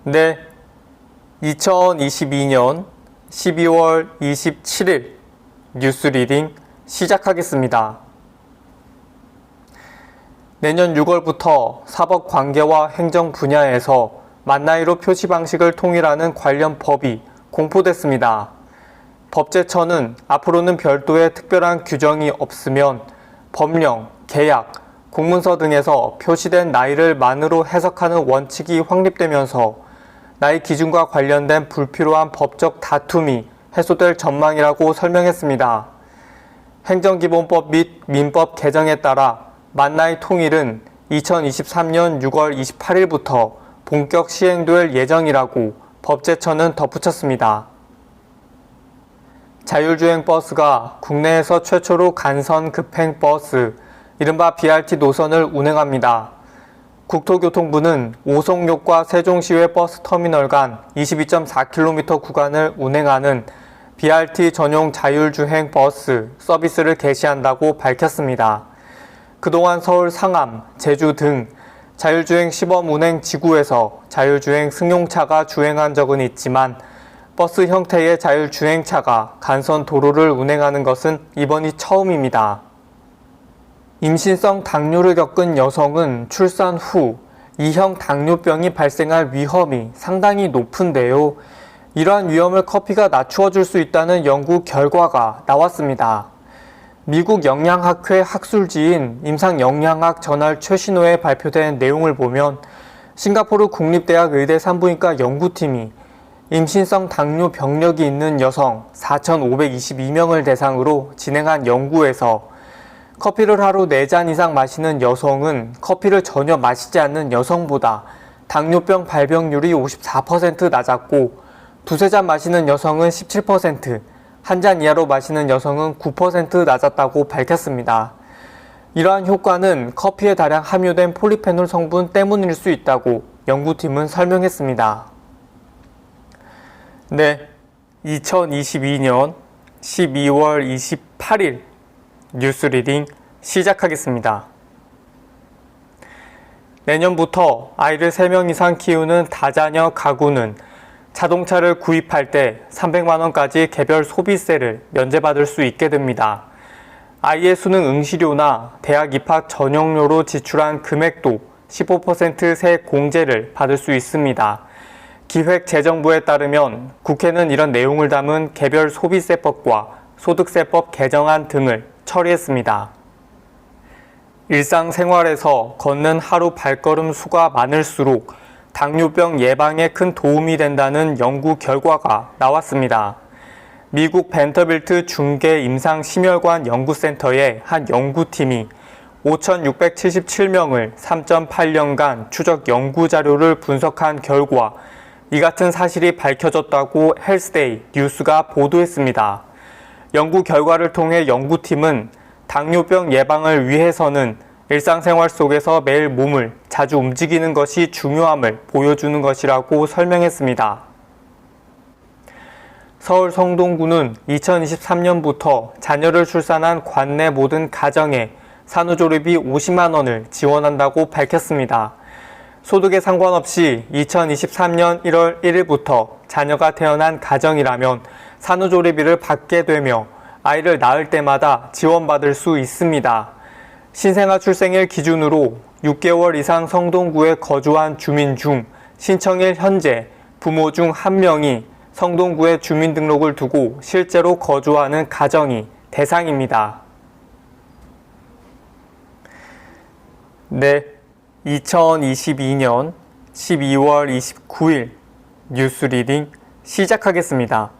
네, 2022년 12월 27일 뉴스 리딩 시작하겠습니다. 내년 6월부터 사법관계와 행정 분야에서 만나이로 표시 방식을 통일하는 관련 법이 공포됐습니다. 법제처는 앞으로는 별도의 특별한 규정이 없으면 법령, 계약, 공문서 등에서 표시된 나이를 만으로 해석하는 원칙이 확립되면서 나이 기준과 관련된 불필요한 법적 다툼이 해소될 전망이라고 설명했습니다. 행정기본법 및 민법 개정에 따라 만나이 통일은 2023년 6월 28일부터 본격 시행될 예정이라고 법제처는 덧붙였습니다. 자율주행 버스가 국내에서 최초로 간선 급행 버스, 이른바 BRT 노선을 운행합니다. 국토교통부는 오송역과 세종시외 버스터미널 간 22.4km 구간을 운행하는 BRT 전용 자율주행 버스 서비스를 개시한다고 밝혔습니다. 그동안 서울, 상암, 제주 등 자율주행 시범 운행 지구에서 자율주행 승용차가 주행한 적은 있지만 버스 형태의 자율주행차가 간선 도로를 운행하는 것은 이번이 처음입니다. 임신성 당뇨를 겪은 여성은 출산 후 2형 당뇨병이 발생할 위험이 상당히 높은데요. 이러한 위험을 커피가 낮추어 줄 수 있다는 연구 결과가 나왔습니다. 미국 영양학회 학술지인 임상영양학 저널 최신호에 발표된 내용을 보면 싱가포르 국립대학 의대 산부인과 연구팀이 임신성 당뇨 병력이 있는 여성 4,522명을 대상으로 진행한 연구에서 커피를 하루 4잔 이상 마시는 여성은 커피를 전혀 마시지 않는 여성보다 당뇨병 발병률이 54% 낮았고 두세 잔 마시는 여성은 17%, 한 잔 이하로 마시는 여성은 9% 낮았다고 밝혔습니다. 이러한 효과는 커피에 다량 함유된 폴리페놀 성분 때문일 수 있다고 연구팀은 설명했습니다. 네, 2022년 12월 28일 뉴스 리딩 시작하겠습니다. 내년부터 아이를 3명 이상 키우는 다자녀 가구는 자동차를 구입할 때 300만원까지 개별 소비세를 면제받을 수 있게 됩니다. 아이의 수능 응시료나 대학 입학 전용료로 지출한 금액도 15% 세 공제를 받을 수 있습니다. 기획재정부에 따르면 국회는 이런 내용을 담은 개별 소비세법과 소득세법 개정안 등을 처리했습니다. 일상생활에서 걷는 하루 발걸음 수가 많을수록 당뇨병 예방에 큰 도움이 된다는 연구 결과가 나왔습니다. 미국 벤터빌트 중계임상심혈관 연구센터의 한 연구팀이 5,677명을 3.8년간 추적 연구자료를 분석한 결과 이 같은 사실이 밝혀졌다고 헬스데이 뉴스가 보도했습니다. 연구 결과를 통해 연구팀은 당뇨병 예방을 위해서는 일상생활 속에서 매일 몸을 자주 움직이는 것이 중요함을 보여주는 것이라고 설명했습니다. 서울 성동구는 2023년부터 자녀를 출산한 관내 모든 가정에 산후조리비 50만 원을 지원한다고 밝혔습니다. 소득에 상관없이 2023년 1월 1일부터 자녀가 태어난 가정이라면 산후조리비를 받게 되며 아이를 낳을 때마다 지원받을 수 있습니다. 신생아 출생일 기준으로 6개월 이상 성동구에 거주한 주민 중 신청일 현재 부모 중 1명이 성동구에 주민등록을 두고 실제로 거주하는 가정이 대상입니다. 네, 2022년 12월 29일 뉴스 리딩 시작하겠습니다.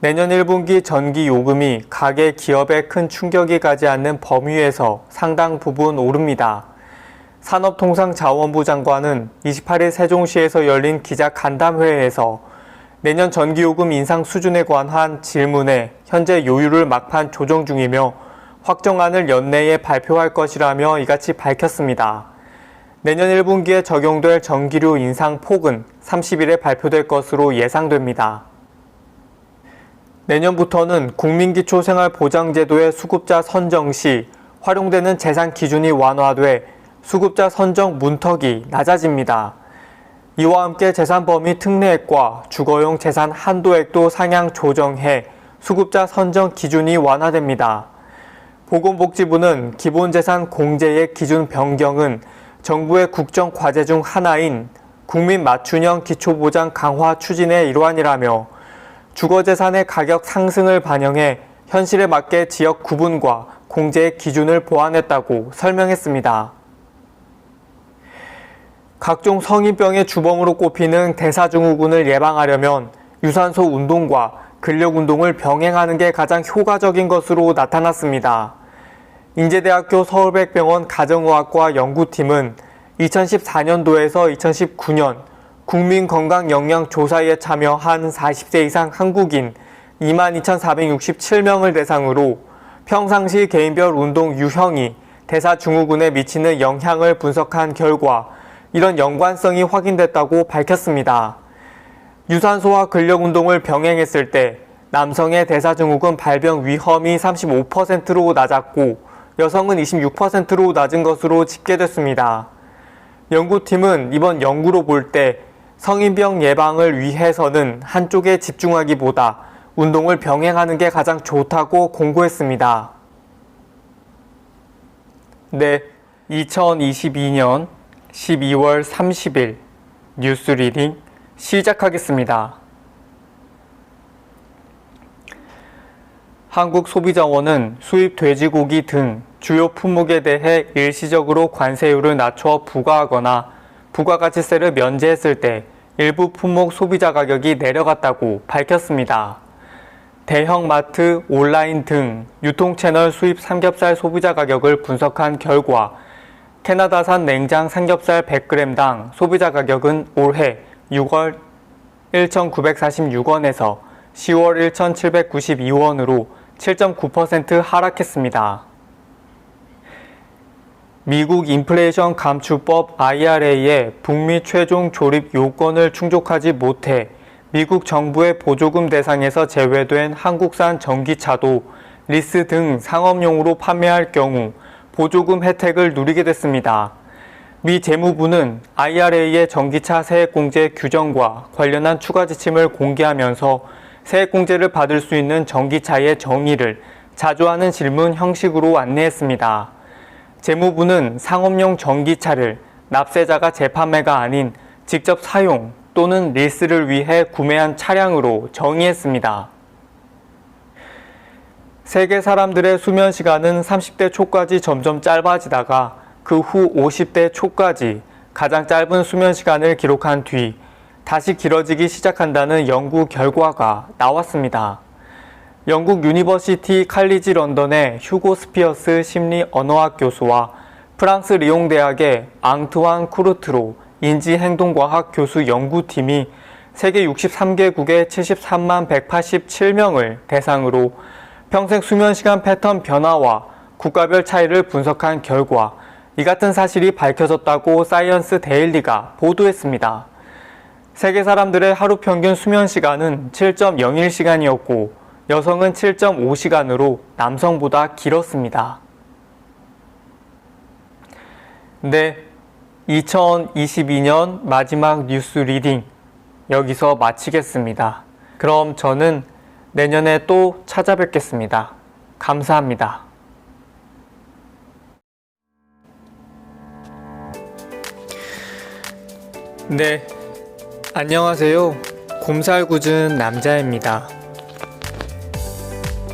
내년 1분기 전기 요금이 가계 기업에 큰 충격이 가지 않는 범위에서 상당 부분 오릅니다. 산업통상자원부 장관은 28일 세종시에서 열린 기자간담회에서 내년 전기요금 인상 수준에 관한 질문에 현재 요율을 막판 조정 중이며 확정안을 연내에 발표할 것이라며 이같이 밝혔습니다. 내년 1분기에 적용될 전기료 인상 폭은 30일에 발표될 것으로 예상됩니다. 내년부터는 국민기초생활보장제도의 수급자 선정 시 활용되는 재산 기준이 완화돼 수급자 선정 문턱이 낮아집니다. 이와 함께 재산 범위 특례액과 주거용 재산 한도액도 상향 조정해 수급자 선정 기준이 완화됩니다. 보건복지부는 기본재산 공제액 기준 변경은 정부의 국정 과제 중 하나인 국민 맞춤형 기초보장 강화 추진의 일환이라며 주거재산의 가격 상승을 반영해 현실에 맞게 지역 구분과 공제액 기준을 보완했다고 설명했습니다. 각종 성인병의 주범으로 꼽히는 대사증후군을 예방하려면 유산소 운동과 근력 운동을 병행하는 게 가장 효과적인 것으로 나타났습니다. 인제대학교 서울백병원 가정의학과 연구팀은 2014년도에서 2019년 국민건강영양조사에 참여한 40세 이상 한국인 22,467명을 대상으로 평상시 개인별 운동 유형이 대사증후군에 미치는 영향을 분석한 결과 이런 연관성이 확인됐다고 밝혔습니다. 유산소와 근력 운동을 병행했을 때 남성의 대사증후군 발병 위험이 35%로 낮았고 여성은 26%로 낮은 것으로 집계됐습니다. 연구팀은 이번 연구로 볼 때 성인병 예방을 위해서는 한쪽에 집중하기보다 운동을 병행하는 게 가장 좋다고 공고했습니다. 네, 2022년 12월 30일 뉴스 리딩 시작하겠습니다. 한국소비자원은 수입 돼지고기 등 주요 품목에 대해 일시적으로 관세율을 낮춰 부과하거나 부가가치세를 면제했을 때 일부 품목 소비자 가격이 내려갔다고 밝혔습니다. 대형 마트, 온라인 등 유통채널 수입 삼겹살 소비자 가격을 분석한 결과 캐나다산 냉장 삼겹살 100g당 소비자 가격은 올해 6월 1,946원에서 10월 1,792원으로 7.9% 하락했습니다. 미국 인플레이션 감축법 IRA의 북미 최종 조립 요건을 충족하지 못해 미국 정부의 보조금 대상에서 제외된 한국산 전기차도 리스 등 상업용으로 판매할 경우 보조금 혜택을 누리게 됐습니다. 미 재무부는 IRA의 전기차 세액공제 규정과 관련한 추가 지침을 공개하면서 세액공제를 받을 수 있는 전기차의 정의를 자주 하는 질문 형식으로 안내했습니다. 재무부는 상업용 전기차를 납세자가 재판매가 아닌 직접 사용 또는 리스를 위해 구매한 차량으로 정의했습니다. 세계 사람들의 수면 시간은 30대 초까지 점점 짧아지다가 그 후 50대 초까지 가장 짧은 수면 시간을 기록한 뒤 다시 길어지기 시작한다는 연구 결과가 나왔습니다. 영국 유니버시티 칼리지 런던의 휴고 스피어스 심리 언어학 교수와 프랑스 리옹 대학의 앙투안 쿠르트로 인지행동과학 교수 연구팀이 세계 63개국의 73만 187명을 대상으로 평생 수면시간 패턴 변화와 국가별 차이를 분석한 결과 이 같은 사실이 밝혀졌다고 사이언스 데일리가 보도했습니다. 세계 사람들의 하루 평균 수면시간은 7.01시간이었고 여성은 7.5시간으로 남성보다 길었습니다. 네, 2022년 마지막 뉴스 리딩 여기서 마치겠습니다. 그럼 저는 내년에 또 찾아뵙겠습니다. 감사합니다. 네, 안녕하세요. 곰살궂은 남자입니다.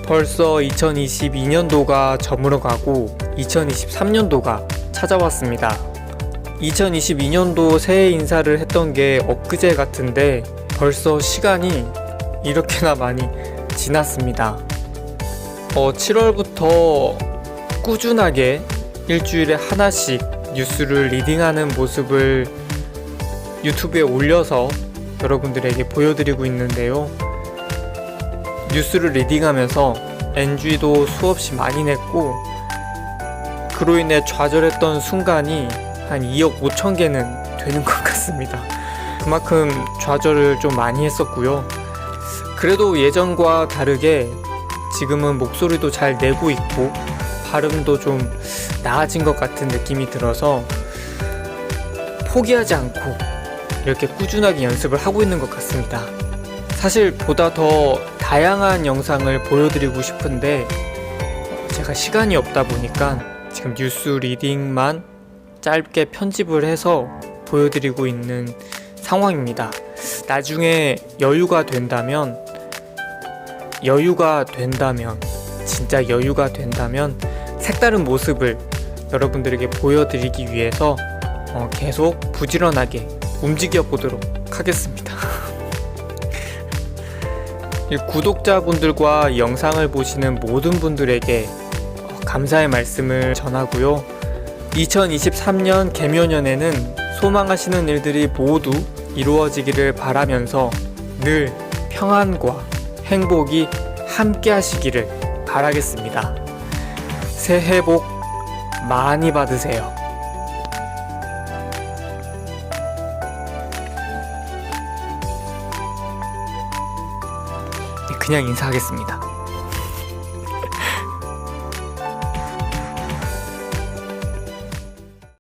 벌써 2022년도가 저물어가고 2023년도가 찾아왔습니다. 2022년도 새해 인사를 했던 게 엊그제 같은데 벌써 시간이 이렇게나 많이 지났습니다. 7월부터 꾸준하게 일주일에 하나씩 뉴스를 리딩하는 모습을 유튜브에 올려서 여러분들에게 보여드리고 있는데요. 뉴스를 리딩하면서 NG도 수없이 많이 냈고 그로 인해 좌절했던 순간이 한 2억 5천 개는 되는 것 같습니다. 그만큼 좌절을 좀 많이 했었고요. 그래도 예전과 다르게 지금은 목소리도 잘 내고 있고 발음도 좀 나아진 것 같은 느낌이 들어서 포기하지 않고 이렇게 꾸준하게 연습을 하고 있는 것 같습니다. 사실 보다 더 다양한 영상을 보여드리고 싶은데 제가 시간이 없다 보니까 지금 뉴스 리딩만 짧게 편집을 해서 보여드리고 있는 상황입니다. 나중에 여유가 된다면 진짜 여유가 된다면 색다른 모습을 여러분들에게 보여드리기 위해서 계속 부지런하게 움직여 보도록 하겠습니다. 구독자분들과 영상을 보시는 모든 분들에게 감사의 말씀을 전하고요. 2023년 개묘년에는 소망하시는 일들이 모두 이루어지기를 바라면서 늘 평안과 행복이 함께 하시기를 바라겠습니다. 새해 복 많이 받으세요. 그냥 인사하겠습니다.